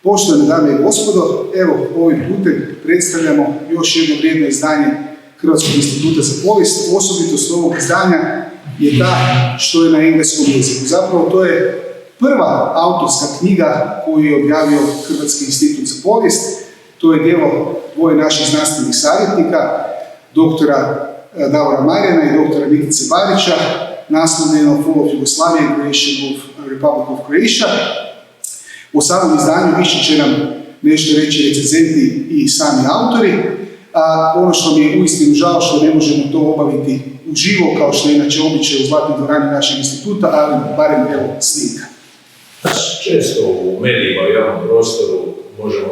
Poštovane dame i gospodo, evo ovim putem predstavljamo još jedno vrijedno izdanje Hrvatskog instituta za povijest. Osobitost ovog izdanja je ta što je na engleskom jeziku. Zapravo to je prva autorska knjiga koju je objavio Hrvatski institut za povijest. To je djelo dvoje naših znanstvenih savjetnika, doktora Davora Marjana i doktora Nikice Barića, naslovljeno Fall of Yugoslavia and Creation of Republic of Croatia. U samom izdanju više će nam nešto reći recenzenti i sami autori. Ono što mi je uistinu žao što ne možemo to obaviti uživo, kao što je inače običaj u Zlatnoj dvorani našeg instituta, ali barem evo snimka. Često u medijima, u javnom prostoru možemo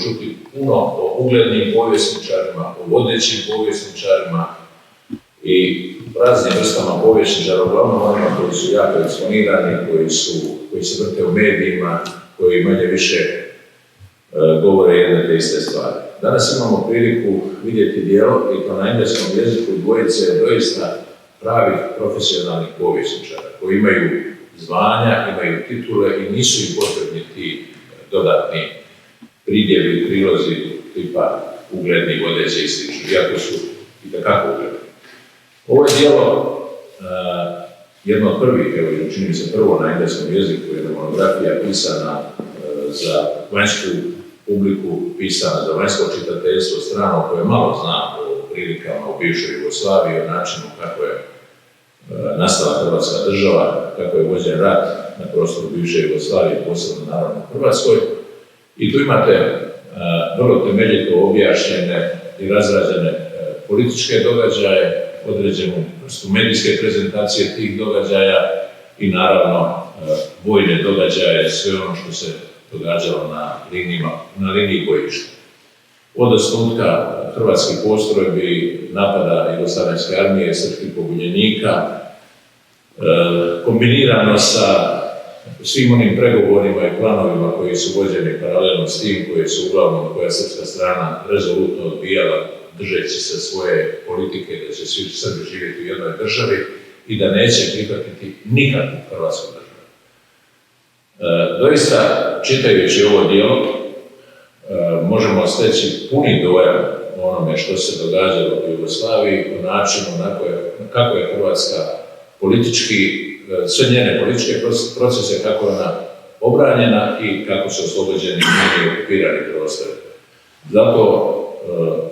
čuti puno o uglednim povjesničarima, o vodećim povjesničarima i raznim vrstama povjesničara, uglavnom onima koji su jako eksponirani, koji se vrte u medijima, koji manje više govore jedne te iste stvari. Danas imamo priliku vidjeti djelo i to na engleskom jeziku dvojice doista pravih profesionalnih povjesničara koji imaju zvanja, imaju titule i nisu im potrebni ti dodatni pridjevi, prilozi tipa ugledni, vodeći i slično, iako su itekako ugledni. Ovo je djelo jedno od prvih, evo čini mi se prvo na engleskom jeziku, jedna monografija pisana za vanjsku publiku, pisana za vanjsko čitateljstvo, strano koje malo zna o prilikama u bivšoj Jugoslaviji, o načinu kako je nastala Hrvatska država, kako je vođen rat na prostoru bivše Jugoslavije, posebno naravno u Hrvatskoj. I tu imate vrlo temeljito objašnjene i razrađene političke događaje, određenu vrstu medijske prezentacije tih događaja i naravno vojne događaje, sve ono što se događalo na liniji bojišta. Od osnutka hrvatskih postrojbi, napada Jugoslavenske armije, srpskih pobunjenika, kombinirano sa svim onim pregovorima i planovima koji su vođeni paralelno s tim, koja srpska strana rezolutno odbijala, držeći se svoje politike da će svi Srbi živjeti u jednoj državi i da neće prihvatiti nikakvu hrvatsku državu. Doista, čitajući ovo djelo, možemo steći puni dojam o onome što se događalo u Jugoslaviji, o načinu kako je Hrvatska politički, sve njene političke procese, kako je ona obranjena i kako su oslobođeni njeni okupirani prostori. Zato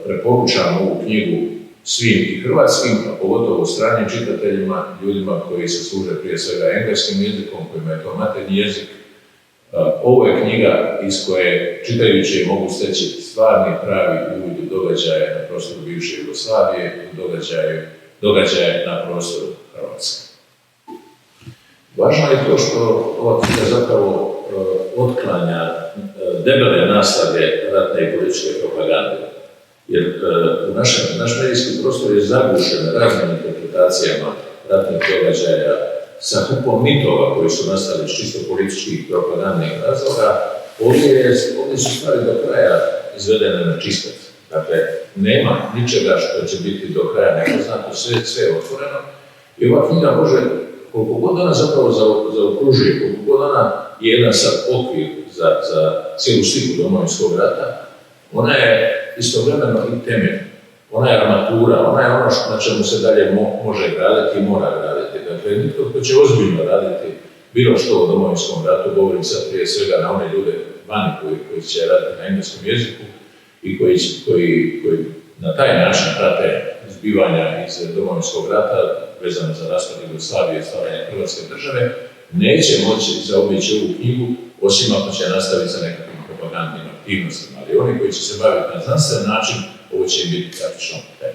preporučam ovu knjigu svim i hrvatskim, a pogotovo stranim čitateljima, ljudima koji se služe prije svega engleskim jezikom, kojima je to maternji jezik. Ovo je knjiga iz koje, čitajući, mogu steći stvarni, pravi uvid u događaje na prostoru bivše Jugoslavije, događaje na prostoru Hrvatske. Važno je to što ova knjiga zapravo otklanja debele naslage ratne i političke propagande. Jer naš medijski prostor je zagušen raznim interpretacijama ratnih događaja sa hupom mitova koji su nastali iz čisto političkih propagandnih razloga. Ovdje su stvari do kraja izvedene na čistac. Dakle, nema ničega što će biti do kraja nepoznato, sve je otvoreno. I ova knjiga može, koliko god ona zapravo zaokružuje, koliko god ona je jedan sad okvir za cijelu sliku Domovinskog rata, ona je istovremeno i temelj. Ona je armatura, ona je ono na čemu se dalje može graditi i mora graditi. Dakle, nitko ko će ozbiljno raditi bilo što o Domovinskom ratu, govorim sad prije svega na one ljude vani koji će raditi na engleskom jeziku i koji na taj način prate zbivanja iz Domovinskog rata vezano za raspad Jugoslavije i stvaranje Hrvatske države, neće moći zaobići ovu knjigu, osim ako će nastaviti sa nekakvim propagandnim aktivnostima. Ali oni koji će se baviti na znanstven način, ovo će im biti praktično tema.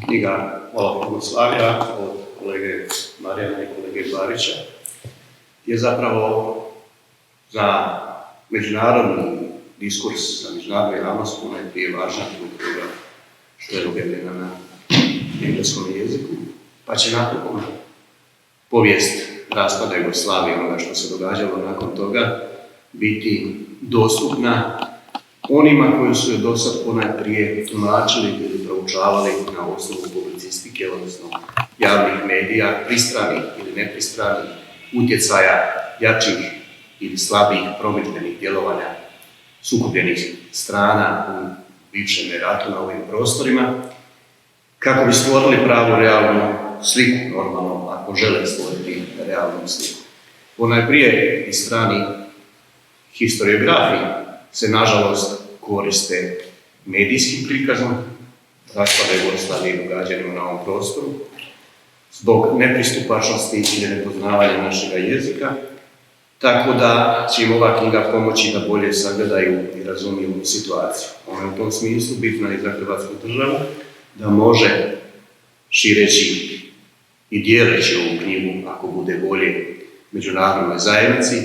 Knjiga Fall of Yugoslavia od kolege Marijana i kolege Barića je zapravo za međunarodni diskurs, za međunarodnu javnost ponajprije važna zbog toga što je objavljena na engleskom jeziku, pa će napokon povijest raspada Jugoslavije, onoga što se događalo nakon toga, biti dostupna onima koji su je do sad ponajprije tumačili ili proučavali na osnovu publicistike, odnosno javnih medija, pristranih ili nepristranih, utjecaja jačih ili slabijih promidžbenih djelovanja sukobljenih strana u bivšem ratu na ovim prostorima, kako bi stvorili pravu realnu sliku, normalno, ako žele stvoriti realnu sliku. Ponajprije i strani historiografi se, nažalost, koriste medijskim prikazom raspada Jugoslavije i događanjima na ovom prostoru, zbog nepristupačnosti ili nepoznavanja našega jezika, tako da će im ova knjiga pomoći da bolje sagledaju i razumiju situaciju. Ona je u tom smislu bitna i za Hrvatsku državu, da može, šireći i dijeleći ovu knjigu, ako bude volje međunarodnoj zajednici,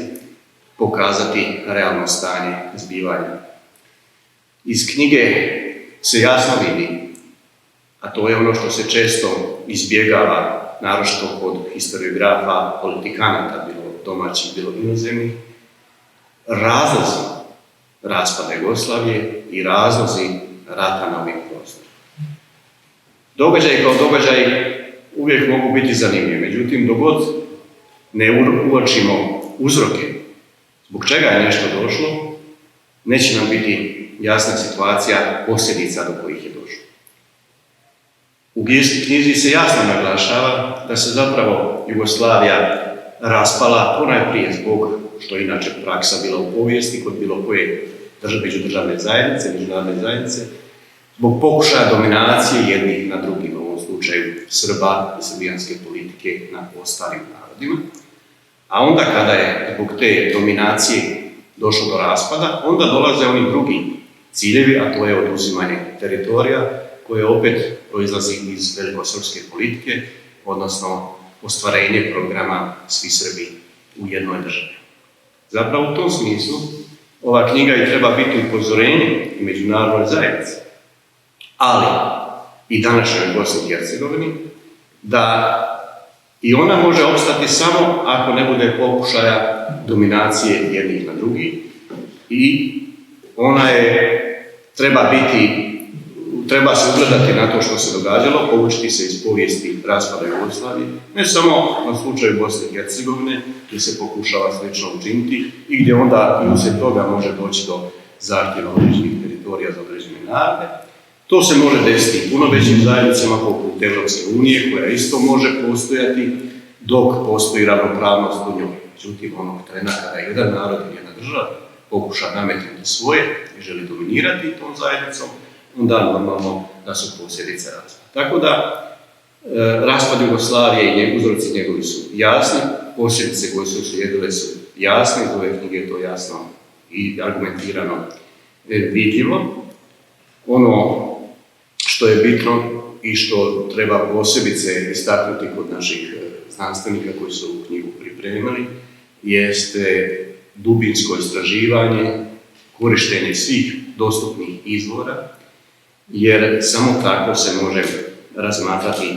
pokazati realno stanje zbivanja. Iz knjige se jasno vidi, a to je ono što se često izbjegava, naročito kod historiografa, politikanata, bilo domaćih, bilo inozemnih, razlozi raspada Jugoslavije i razlozi rata na ovim prostorima. Događaji kao događaji uvijek mogu biti zanimljivi, međutim, dok god ne uočimo uzroke zbog čega je nešto došlo, neće nam biti jasna situacija posljedica do kojih je došlo. U knjizi se jasno naglašava da se zapravo Jugoslavija raspala ponajprije zbog, što je inače praksa bila u povijesti kod bilo koje međudržavne zajednice, međunarodne zajednice, zbog pokušaja dominacije jednih na drugim, u ovom slučaju Srba i srbijanske politike nad ostalim narodima. A onda kada je zbog te dominacije došlo do raspada, onda dolaze oni drugi ciljevi, a to je oduzimanje teritorija, koje opet proizlazi iz velikosrpske politike, odnosno ostvarenje programa Svi Srbi u jednoj državi. Zapravo u tom smislu ova knjiga i treba biti upozorenje i međunarodnoj zajednici, ali i današnjoj Bosni i Hercegovini, da i ona može opstati samo ako ne bude pokušaja dominacije jednih na drugi i ona treba se ugledati na to što se događalo, poučiti se iz povijesti raspada Jugoslavije, ne samo na slučaju Bosne i Hercegovine, gdje se pokušava slično učiniti i gdje onda i uslijed toga može doći do zahtjeva određenih teritorija za određene narode. To se može desiti u puno većim zajednicama poput Evropske unije, koja isto može postojati dok postoji ravnopravnost u njoj. Međutim, onog trena kada jedan narod i jedna država pokuša nametnuti svoje i želi dominirati tom zajednicom, onda normalno da su posljedice raspada. Tako da, raspad Jugoslavije i uzroci njegovi su jasni, posljedice koje su slijedile su jasne, iz ove knjige je to jasno i argumentirano vidljivo. Ono što je bitno i što treba posebice istaknuti kod naših znanstvenika koji su ovu knjigu pripremili, jeste dubinsko istraživanje, korištenje svih dostupnih izvora, jer samo tako se može razmatrati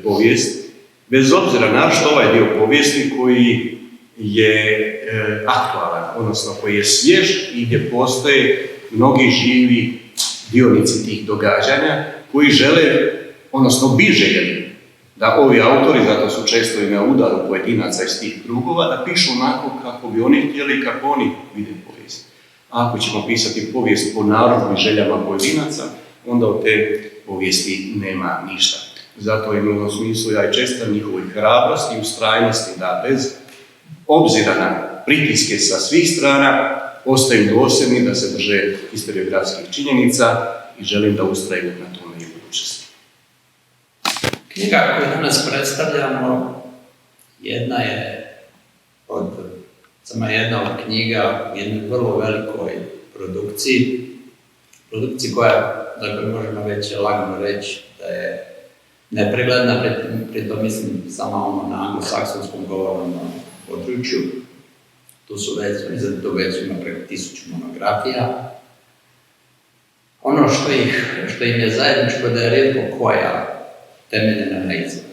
povijest, bez obzira na što ovaj dio povijesti koji je aktualan, odnosno koji je svjež i gdje postoje mnogi živi dionici tih događanja koji žele, odnosno bi željeli da ovi autori, zato su često i na udaru pojedinaca iz tih krugova, da pišu onako kako bi oni htjeli i kako oni vide povijest. A ako ćemo pisati povijest po narodnim željama pojedinaca, onda od te povijesti nema ništa. Zato im u ovom smislu ja i čestitam njihovoj hrabrosti i ustrajnosti da bez obzira na pritiske sa svih strana ostaju dosljedni, da se drže historiografskih činjenica i želim da ustraju na tome i u budućnosti. Knjiga koju danas predstavljamo samo jedna od knjiga u jednoj vrlo velikoj produkciji koja, dakle, možemo već lagano reći da je nepregledna, pritom mislim samo na anglosaksonskom govornom području. Tu su već ima preko 1000 monografija. Ono što im je zajedničko da je rijetko koja temeljena na izvoru.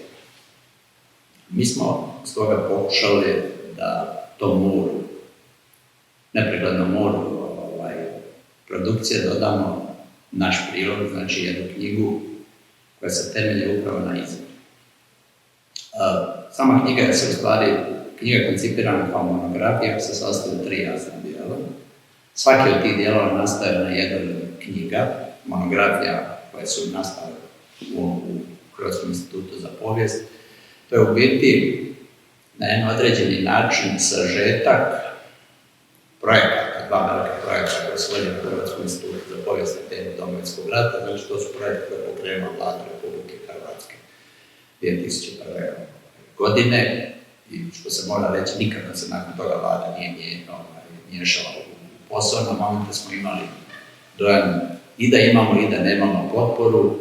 Mi smo stoga pokušali da tom moru, nepreglednom moru produkcije dodamo naš prilog, znači jednu knjigu koja se temelji upravo na izvoru. Sama knjiga se u stvari knjiga koncipirana kao monografija se sastoji od 3 jasna dijela. Svaki od tih dijelova nastaje na jednoj knjiga, monografija koje su nastale u Hrvatskom institutu za povijest. To je u biti na jedan određeni način sažetak projekata, 2 velika projekta koje su vođeni u Hrvatskom institutu za povijest na temu Domovinskog rata. Znači, to su projekte koje je pokrenula Vlada Republike Hrvatske 2001. godine i što se mora reći, nikada se nakon toga Vlada nije miješala u posao. Na momente smo imali dojam i da imamo i da nemamo potporu.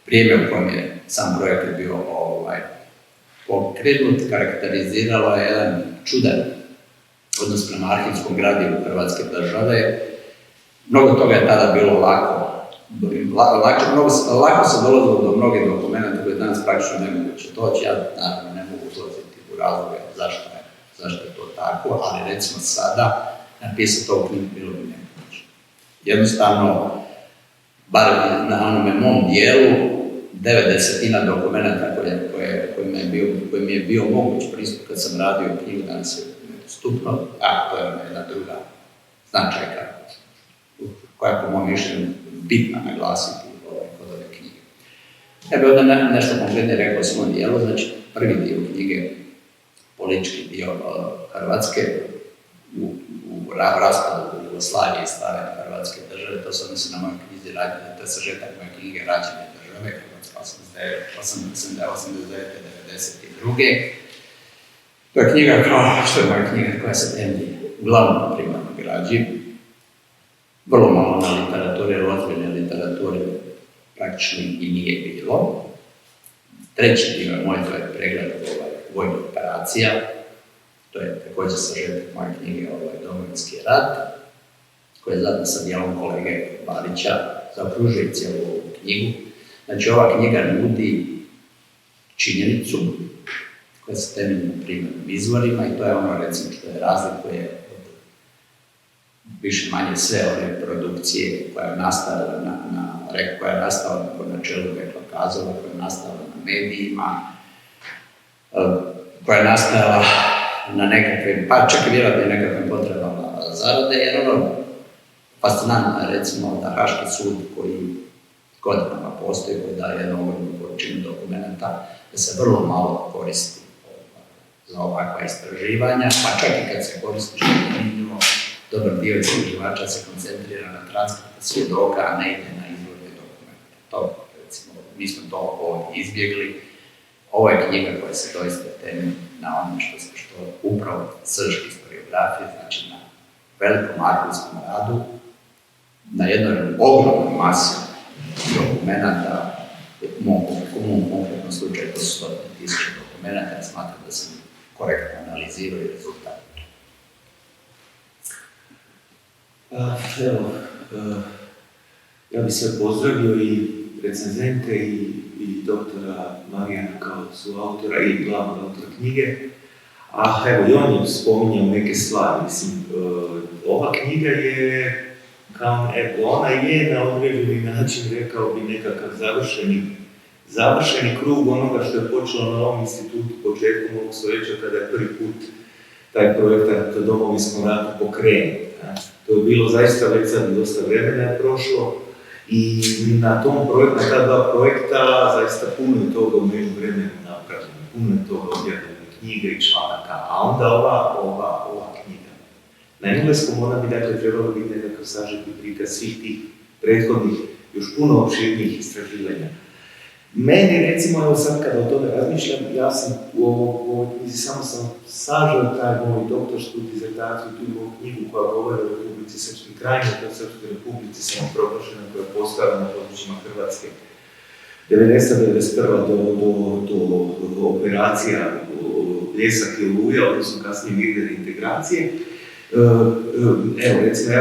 Vrijeme u kojem je sam projekt bio pokrenut karakteriziralo je jedan čudan odnos prema arhivskom gradivu Hrvatske države. Mnogo toga je tada bilo lako se dolazilo do mnogih dokumenta koje danas praktično nemoguće doći. Ja naravno ne mogu uzlaziti u razloge zašto je to tako, ali recimo sada napisati ovu knjigu bilo bi nemoguće. Jednostavno, bar na onome mom dijelu, 90% dokumenta koji mi je bio moguć pristup kad sam radio knjigu, danas je nedostupno, a to je jedna druga značajka koja je po mom mišljenju bitna naglasiti kod ove knjige. Ja bih ovdje nešto konkretno rekao o svom dijelu, znači prvi dio knjige, politički dio Hrvatske, u raspadu Jugoslavije i stare Hrvatske države, to se odnosi na moje knjizi, to je sažetak moje knjige Rađene države, Hrvatska 89-92. To je knjiga što je moja knjiga koja se temelji uglavnom na primarnoj građi. Vrlo malo na literaturi, jer ozbiljne literature praktično i nije bilo. Treći dio moj, to je pregled vojnih operacija. To je također sažetak moje knjige Domovinski rat, koji je zajedno sa dijelom kolege Barića zaokružuje cijelu ovu knjigu. Znači, ova knjiga nudi činjenicu koja se temelji na primjernim izvorima i to je ono, recimo, što je razlikuje od više manje sve ove produkcije koja je nastala po načelu rekla kazala, koja je nastala na medijima, koja je nastala na nekakvim, pa čak i vjerojatno i nekakvim potrebama zarade, jer ono, fascinantno je recimo da Haški sud koji godinama postoji, koji daje jednu ogromnu količinu dokumenta, da se vrlo malo koristi za ovakva istraživanja, pa čak i kad se koristi što je zanimljivo, dobar dio istraživača se koncentrira na transkripte svjedoka, a ne ide na izvorne dokumente. To, recimo, mi smo to ovdje izbjegli. Ovo je knjiga koja se doista temelji na onome što upravo srž historiografije, znači na velikom arhivskom radu, na jednoj ogromnoj masi dokumenta, u mom konkretnom slučaju to su 100.000 dokumenta, ja smatram da sam korektno analizirao i rezultat. Evo, ja bih sve pozdravio i recenzente i doktora Marijana kao suautora i glavnog autora knjige. A evo, i on je spominjao neke stvari. Mislim, ova knjiga je, ona je na određeni način, rekao bi, nekakav završeni krug onoga što je počelo na ovom institutu početkom ovog stoljeća kada je prvi put taj projekat Domovinskom ratu pokrenut. To je bilo zaista već sad dosta vremena je prošlo i na ta dva projekta zaista puno je toga u međuvremenu napravljeno, puno je toga objavljeno knjiga i članaka, a onda ova knjiga. Na engleskom ona bi dakle trebala biti nekakav sažeti prikaz svih tih prethodnih, još puno opširnijih istraživanja. Meni, recimo, evo sad kada o tome razmišljam, ja sam u ovoj knjizi samo sam sažao taj moj doktorsku dizertaciju, tu ovu knjigu koja govori o Republici Srpskoj krajini, to je Srpskoj republici samoproglašena koja je postojala na područjima Hrvatske 1991. do operacija Bljesak i Oluja, odnosno kasnije mirne reintegracije. Evo, recimo,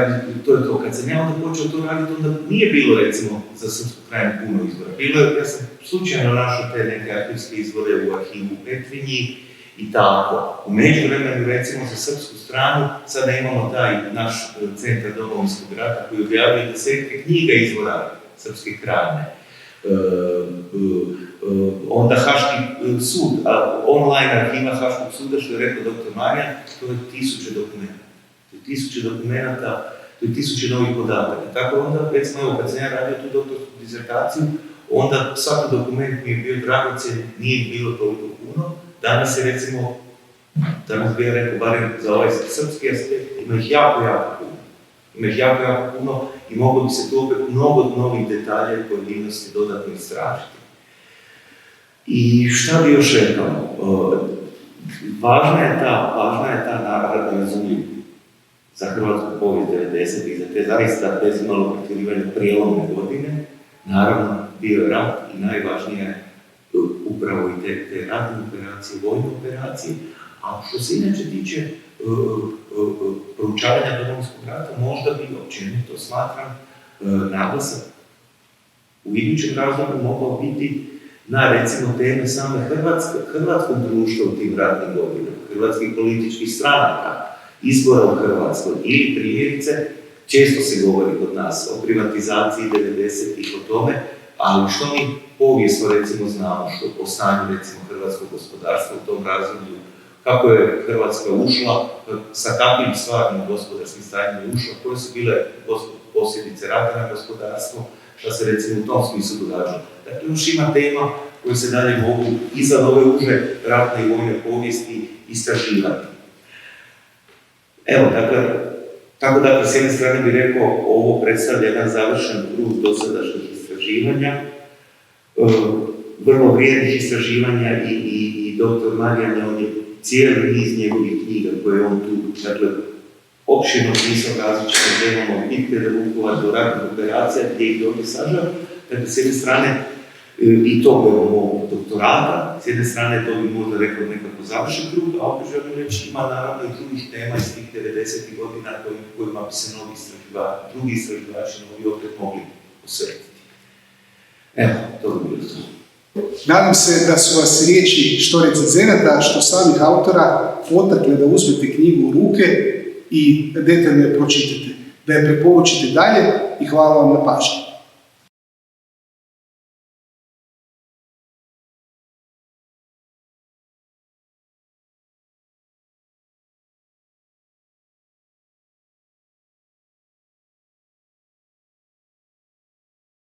to je to. Kad sam ja onda počeo to raditi, onda nije bilo, recimo, za Srpsku krajinu puno izvora. Ja sam slučajno našao te neke arhivske izvore u arhivu u Petrinji i tako. U međuvremenu, recimo, za srpsku stranu, sada imamo taj naš centar Domovinskog rata koji objavljuje desetke knjiga izvora Srpske krajine. Onda Haški sud, online arhiva Haškog suda, što je rekao dr. Marijan, to je 1000 dokumenta. To je 1000 dokumenta, to je 1000 novih podataka. Tako onda, recimo, evo, kad sam ja radio tu doktorsku disertaciju, onda svaki dokument mi je bio dragocen, nije bilo toliko puno. Danas je, recimo, danas bih ja rekao, barem za ovaj srpski aspekt, ima ih jako puno. Ima ih jako puno i moglo bi se tu opet mnogo novih detalja i pojedinosti dodatno istražiti. I šta bi još rekao? Važna je ta razumljiv za hrvatsku povijest 90-ih, za te zaista bez malo pretjerivanja prijelomne godine. Naravno, bio je rat i najvažnije je upravo i te ratne operacije, vojne operacije. A što se inače tiče proučavanja Domovinskog rata, možda bi općenito smatram naglasak u idućem razdoblju mogao biti na, recimo, teme same hrvatskog društva u tim ratnim godinama, hrvatskih političkih stranaka, izbora u Hrvatskoj ili primjerice, često se govori kod nas o privatizaciji 90-ih, o tome, ali što mi povijesno, recimo, znamo, što o stanju, recimo, hrvatskog gospodarstva u tom razdoblju, kako je Hrvatska ušla, sa kakvim stvarnim gospodarskim stanjem je ušla, koje su bile posljedice rata na gospodarstvo, šta se, recimo, u tom smislu događalo. Dakle, još ima tema koje se dalje mogu iza ove uže ratne i vojne povijesti istraživati. Evo, dakle, tako da, s jedne strane bih rekao, ovo predstavlja jedan završen krug dosadašnjih istraživanja, vrlo vrijednih istraživanja i dr. Marijan, on je cijeli niz njegovih knjiga koje on tu, dakle, opširno pisao različitim temama od bitke do Vukovara do ratnih operacija gdje ih ovdje sažao. Dakle, s jedne strane, i to je mog doktorata, s jedne strane to bi možda rekao nekako završen krug, a opet želim reći ima naravno i drugih tema iz tih 90. godina kojima bi se drugi istraživači opet mogli posvetiti. Evo, to bi bilo to. Nadam se da su vas riječi što recenzenata, što samih autora potakle da uzmete knjigu u ruke i detaljno je pročitate, da je preporučite dalje i hvala vam na pažnji.